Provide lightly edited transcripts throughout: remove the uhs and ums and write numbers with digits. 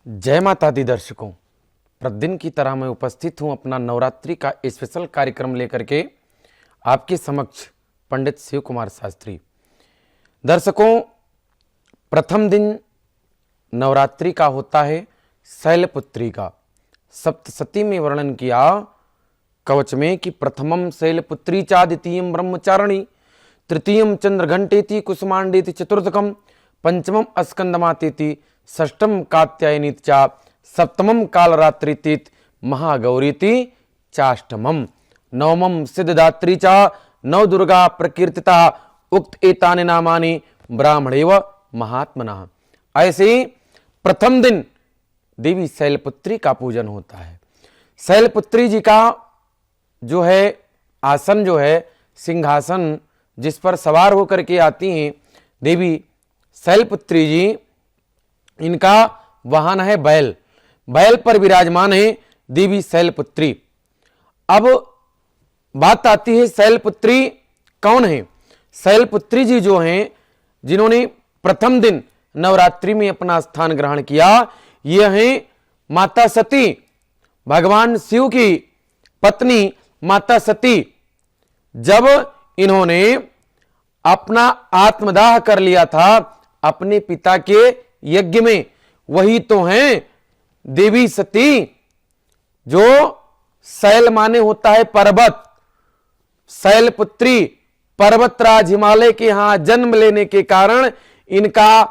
जय माता दी दर्शकों, प्रतिदिन की तरह मैं उपस्थित हूं अपना नवरात्रि का स्पेशल कार्यक्रम लेकर के आपके समक्ष पंडित शिव कुमार शास्त्री। दर्शकों, प्रथम दिन नवरात्रि का होता है शैलपुत्री का। सप्तशती में वर्णन किया कवच में कि प्रथमम शैलपुत्री चा, द्वितीयम ब्रह्मचारिणी, तृतीयम चंद्रघंटेति कुसुमांडेति, चतुर्थकम पंचमम स्कंदमातेति, षष्ठम कात्यायनीति चा, सप्तमम कालरात्रितीत, महागौरीति चाष्टमम, नवमम सिद्धदात्री चा, नव दुर्गा प्रकीर्तिता, उक्त एतानि नामानि ब्राह्मणेव महात्मनः। ऐसे ही प्रथम दिन देवी शैलपुत्री का पूजन होता है। शैलपुत्री जी का जो है आसन, जो है सिंहासन, जिस पर सवार होकर के आती हैं देवी शैलपुत्री जी, इनका वाहन है बैल। बैल पर विराजमान है देवी शैलपुत्री। अब बात आती है शैलपुत्री कौन है। शैलपुत्री जी जो हैं, जिन्होंने प्रथम दिन नवरात्रि में अपना स्थान ग्रहण किया, ये हैं माता सती, भगवान शिव की पत्नी माता सती। जब इन्होंने अपना आत्मदाह कर लिया था अपने पिता के यज्ञ में, वही तो हैं देवी सती, जो शैल माने होता है पर्वत। शैलपुत्री, पर्वतराज हिमालय के यहां जन्म लेने के कारण इनका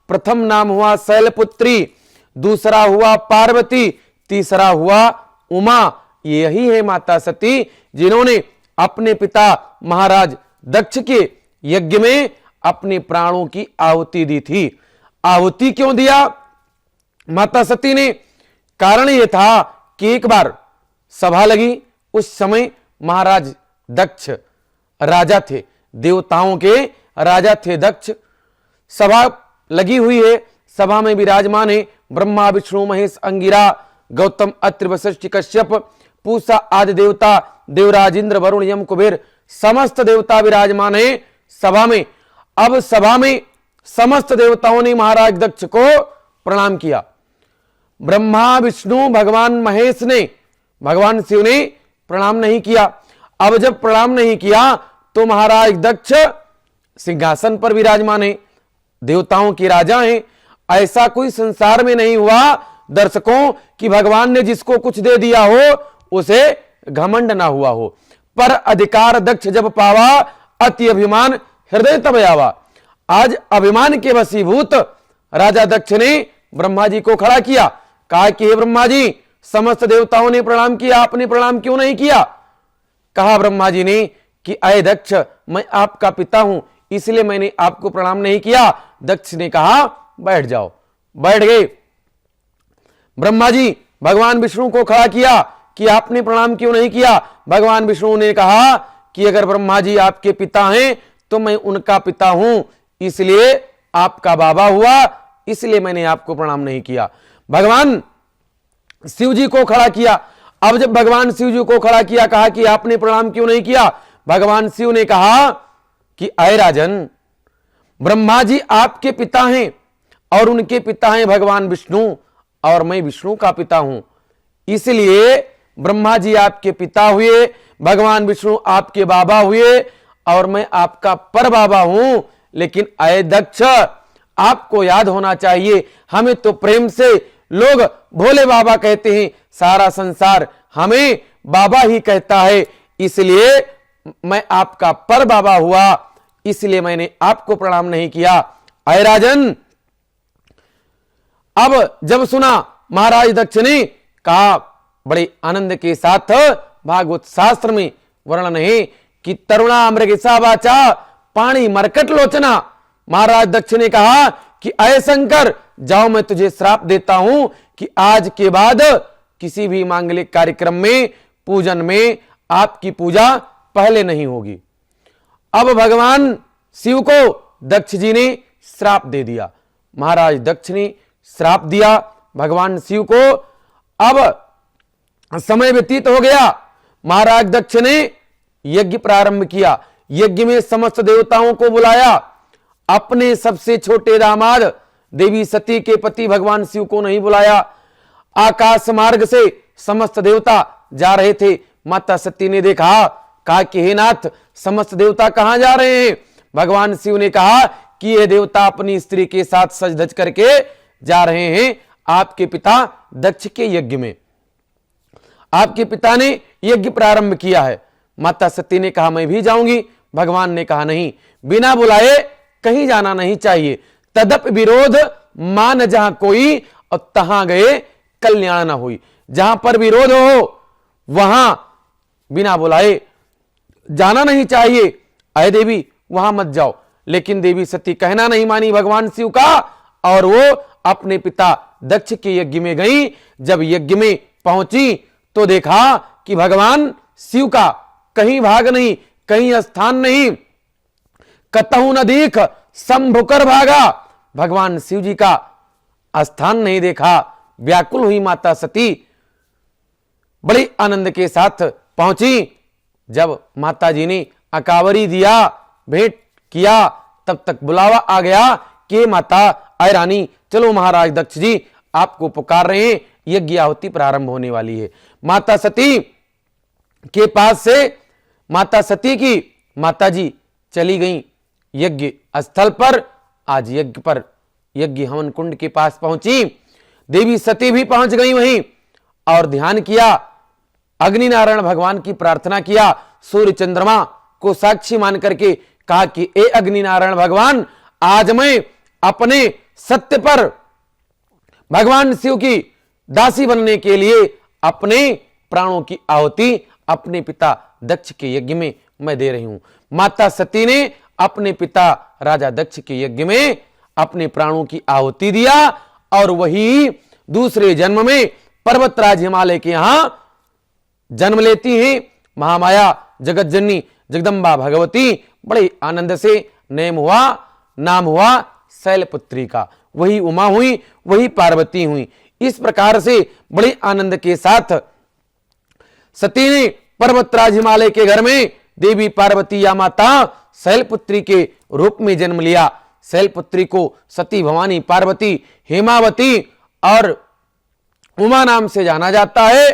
प्रथम नाम हुआ शैलपुत्री, दूसरा हुआ पार्वती, तीसरा हुआ उमा। यही है माता सती, जिन्होंने अपने पिता महाराज दक्ष के यज्ञ में अपने प्राणों की आहुति दी थी। आहुति क्यों दिया माता सती ने? कारण यह था कि एक बार सभा लगी। उस समय महाराज दक्ष राजा थे, देवताओं के राजा थे दक्ष। सभा लगी हुई है, सभा में विराजमान है ब्रह्मा विष्णु महेश अंगिरा गौतम अत्रि वशिष्ठ कश्यप पूषा आदि देवता, देवराज इंद्र वरुण यम कुबेर, समस्त देवता विराजमान है सभा में। अब सभा में समस्त देवताओं ने महाराज दक्ष को प्रणाम किया। ब्रह्मा विष्णु भगवान महेश ने, भगवान शिव ने प्रणाम नहीं किया। अब जब प्रणाम नहीं किया तो महाराज दक्ष सिंहासन पर विराजमान है, देवताओं के राजा हैं। ऐसा कोई संसार में नहीं हुआ दर्शकों कि भगवान ने जिसको कुछ दे दिया हो उसे घमंड ना हुआ हो। पर अधिकार दक्ष जब पावा, अति अभिमान हृदय तब आवा। आज अभिमान के वशीभूत राजा दक्ष ने ब्रह्मा जी को खड़ा किया, कहा कि हे ब्रह्मा जी, समस्त देवताओं ने प्रणाम किया, आपने प्रणाम क्यों नहीं किया? कहा ब्रह्मा जी ने कि अय दक्ष, मैं आपका पिता हूं, इसलिए मैंने आपको प्रणाम नहीं किया। दक्ष ने कहा बैठ जाओ। बैठ गए। ब्रह्मा जी भगवान विष्णु को खड़ा किया कि आपने प्रणाम क्यों नहीं किया? भगवान विष्णु ने कहा कि अगर ब्रह्मा जी आपके पिता हैं तो मैं उनका पिता हूं, इसलिए आपका बाबा हुआ, इसलिए मैंने आपको प्रणाम नहीं किया। भगवान शिव जी को खड़ा किया। अब जब भगवान शिव जी को खड़ा किया, कहा कि आपने प्रणाम क्यों नहीं किया? भगवान शिव ने कहा कि अय राजन, ब्रह्मा जी आपके पिता हैं और उनके पिता हैं भगवान विष्णु, और मैं विष्णु का पिता हूं, इसलिए ब्रह्मा जी आपके पिता हुए, भगवान विष्णु आपके बाबा हुए, और मैं आपका पर बाबा हूं। लेकिन अय दक्ष, आपको याद होना चाहिए, हमें तो प्रेम से लोग भोले बाबा कहते हैं, सारा संसार हमें बाबा ही कहता है, इसलिए मैं आपका पर बाबा हुआ, इसलिए मैंने आपको प्रणाम नहीं किया। अय राजन, अब जब सुना महाराज दक्ष ने, कहा बड़े आनंद के साथ, भागवत शास्त्र में वर्णन है कि तरुणा मृगसा वाचा पाणी मरकट लोचना। महाराज दक्ष ने कहा कि अय शंकर, जाओ मैं तुझे श्राप देता हूं कि आज के बाद किसी भी मांगलिक कार्यक्रम में, पूजन में आपकी पूजा पहले नहीं होगी। अब भगवान शिव को दक्ष जी ने श्राप दे दिया। महाराज दक्ष ने श्राप दिया भगवान शिव को। अब समय व्यतीत हो गया। महाराज दक्ष ने यज्ञ प्रारंभ किया। यज्ञ में समस्त देवताओं को बुलाया। अपने सबसे छोटे दामाद देवी सती के पति भगवान शिव को नहीं बुलाया। आकाश मार्ग से समस्त देवता जा रहे थे। माता सती ने देखा, कहा कि हे नाथ, समस्त देवता कहां जा रहे हैं? भगवान शिव ने कहा कि ये देवता अपनी स्त्री के साथ सज धज करके जा रहे हैं आपके पिता दक्ष के यज्ञ में। आपके पिता ने यज्ञ प्रारंभ किया है। माता सती ने कहा मैं भी जाऊंगी। भगवान ने कहा नहीं, बिना बुलाए कहीं जाना नहीं चाहिए। तदप विरोध मान जहां कोई, और तहां गए कल्याण ना हुई। जहां पर विरोध हो वहां बिना बुलाए जाना नहीं चाहिए। अय देवी वहां मत जाओ। लेकिन देवी सती कहना नहीं मानी भगवान शिव का, और वो अपने पिता दक्ष के यज्ञ में गई। जब यज्ञ में पहुंची तो देखा कि भगवान शिव का कहीं भाग नहीं, कहीं स्थान नहीं। कतहु न दीख संभुकर भागा। भगवान शिव जी का स्थान नहीं देखा। व्याकुल हुई माता सती, बड़े आनंद के साथ पहुंची। जब माता जी ने अकावरी दिया, भेंट किया, तब तक बुलावा आ गया कि माता अय रानी, चलो महाराज दक्ष जी आपको पुकार रहे हैं, यज्ञ आहुति प्रारंभ होने वाली है। माता सती के पास से माता सती की माता जी चली गई यज्ञ स्थल पर। आज यज्ञ हवन कुंड के पास पहुंची। देवी सती भी पहुंच गई वहीं, और ध्यान किया, अग्नि नारायण भगवान की प्रार्थना किया। सूर्य चंद्रमा को साक्षी मान करके कहा कि ए अग्नि नारायण भगवान, आज मैं अपने सत्य पर भगवान शिव की दासी बनने के लिए अपने प्राणों की आहुति अपने पिता दक्ष के यज्ञ में मैं दे रही हूं। माता सती ने अपने पिता राजा दक्ष के यज्ञ में अपने प्राणों की आहुति दिया, और वही दूसरे जन्म में पर्वतराज हिमालय के यहां जन्म लेती हैं महामाया जगत जननी जगदम्बा भगवती। बड़े आनंद से नाम हुआ शैलपुत्री का। वही उमा हुई, वही पार्वती हुई। इस प्रकार से बड़े आनंद के साथ सती ने पर्वतराज हिमालय के घर में देवी पार्वती या माता शैलपुत्री के रूप में जन्म लिया। शैलपुत्री को सती भवानी पार्वती हेमावती और उमा नाम से जाना जाता है।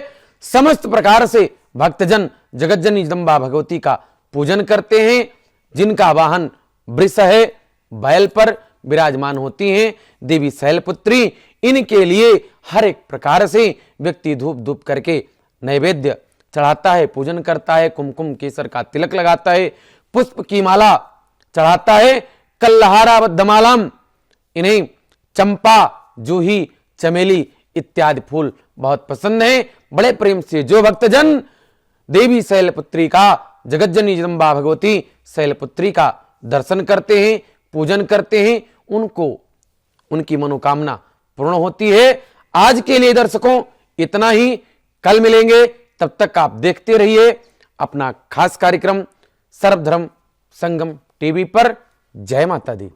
समस्त प्रकार से भक्तजन जगतजननी जगदम्बा भगवती का पूजन करते हैं, जिनका वाहन वृष है, बैल पर विराजमान होती हैं देवी शैलपुत्री। इनके लिए हर एक प्रकार से व्यक्ति धूप धूप करके नैवेद्य चढ़ाता है, पूजन करता है, कुमकुम केसर का तिलक लगाता है, पुष्प की माला चढ़ाता है, कल्लहाराबद्धमालाम। इन्हें चंपा, जूही, चमेली इत्यादि फूल बहुत पसंद है। बड़े प्रेम से जो भक्तजन देवी शैलपुत्री का, जगतजननी जगदम्बा भगवती शैलपुत्री का दर्शन करते हैं, पूजन करते हैं, उनको उनकी मनोकामना पूर्ण होती है। आज के लिए दर्शकों इतना ही। कल मिलेंगे, तब तक आप देखते रहिए अपना खास कार्यक्रम सर्वधर्म संगम टीवी पर। जय माता दी।